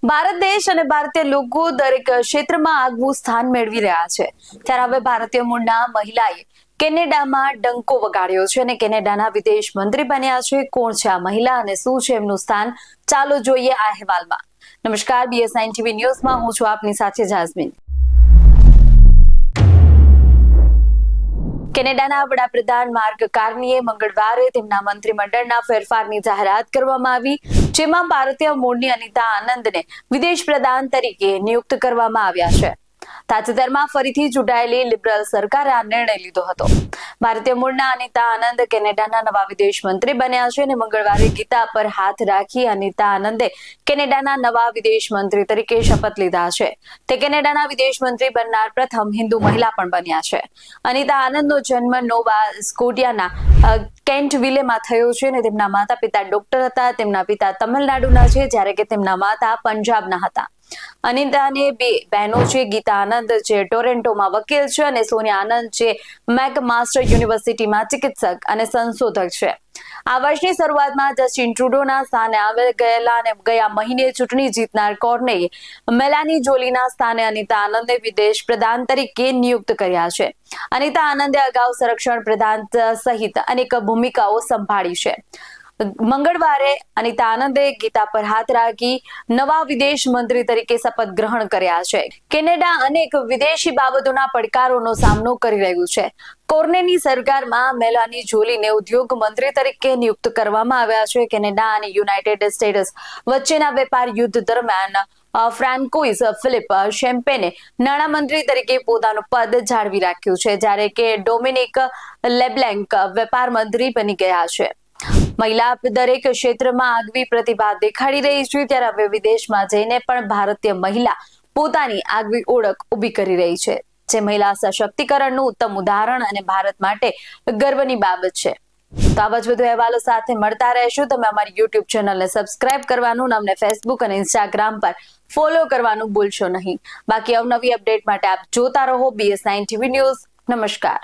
ભારત દેશ અને ભારતીય લોકો દરેક ક્ષેત્રમાં આગવું સ્થાન મેળવી રહ્યા છે ત્યારે હવે ભારતીય મૂળના મહિલાએ કેનેડામાં ડંકો વગાડ્યો છે અને કેનેડાના વિદેશ મંત્રી બન્યા છે. કોણ છે આ મહિલા અને શું છે એમનું સ્થાન? ચાલો જોઈએ આ અહેવાલમાં. નમસ્કાર, BS9 TV ન્યૂઝમાં હું છું આપની સાથે જાસ્મીન. કેનેડાના વડાપ્રધાન માર્ક કાર્નીએ મંગળવારે તેમના મંત્રીમંડળના ફેરફારની જાહેરાત કરવામાં આવી, જેમાં ભારતીય મૂળની અનિતા આનંદને વિદેશ પ્રધાન તરીકે નિયુક્ત કરવામાં આવ્યા છે. તાજેતરમાં ફરીથી ચૂંટાયેલી લિબરલ સરકારે આ નિર્ણય લીધો હતો. ભારતીય મૂળના અનિતા આનંદ કેનેડાના નવા વિદેશ મંત્રી બન્યા છે અને મંગળવારે ગીતા પર હાથ રાખી અનિતા આનંદે કેનેડાના નવા વિદેશ મંત્રી તરીકે શપથ લીધા છે. તે કેનેડાના વિદેશ મંત્રી બનનાર પ્રથમ હિન્દુ મહિલા પણ બન્યા છે. અનિતા આનંદનો જન્મ નોવા સ્કોટિયાના કેન્ટવિલેમાં થયો છે અને તેમના માતા પિતા ડોક્ટર હતા. તેમના પિતા તમિલનાડુના છે જ્યારે કે તેમના માતા પંજાબના હતા. અનિતાને બે બહેનો છે, ગીતા આનંદ જે ટોરેન્ટોમાં વકીલ છે અને સોનિયા આનંદ જે મેકમાસ્ટર યુનિવર્સિટીમાં ચિકિત્સક અને સંશોધક છે. આ વર્ષની શરૂઆતમાં જસ્ટિન ટ્રુડોના સ્થાને આવી ગયેલા અને ગયા મહિને ચૂંટણી જીતનાર કોર્નેએ મેલાની જોલીના સ્થાને અનિતા આનંદને વિદેશ પ્રધાન તરીકે નિયુક્ત કર્યા છે. અનિતા આનંદે અગાઉ સંરક્ષણ પ્રધાન સહિત અનેક ભૂમિકાઓ સંભાળી છે. મંગળવારે અનિતા આનંદે ગીતા પર હાથ રાખી નવા વિદેશ મંત્રી તરીકે શપથ ગ્રહણ કર્યા છે. કેનેડા અનેક વિદેશી બાબતોના પડકારોનો સામનો કરી રહ્યું છે. કોર્નેની સરકારમાં મેલાની જોલીને ઉદ્યોગ મંત્રી તરીકે નિયુક્ત કરવામાં આવ્યા છે. કેનેડા અને યુનાઇટેડ સ્ટેટ્સ વચ્ચેના વેપાર યુદ્ધ દરમિયાન ફ્રાન્કોઇસ ફિલિપ શેમ્પેને નાણામંત્રી તરીકે પોતાનું પદ જાળવી રાખ્યું છે, જ્યારે કે ડોમિનિક લેબ્લેન્ક વેપાર મંત્રી બની ગયા છે. મહિલા દરેક ક્ષેત્રમાં આગવી પ્રતિભા દેખાડી રહી છે ત્યારે હવે વિદેશમાં જઈને પણ ભારતીય મહિલા પોતાની આગવી ઓળખ ઊભી કરી રહી છે, જે મહિલા સશક્તિકરણનું ઉત્તમ ઉદાહરણ અને ભારત માટે ગર્વની બાબત છે. તો આવા જ વધુ અહેવાલો સાથે મળતા રહેશું. તમે અમારી YouTube ચેનલને સબસ્ક્રાઇબ કરવાનું, અમને Facebook અને Instagram પર ફોલો કરવાનું ભૂલશો નહીં. બાકી અવનવી અપડેટ માટે આપ જોતા રહો BS9 TV ન્યૂઝ. નમસ્કાર.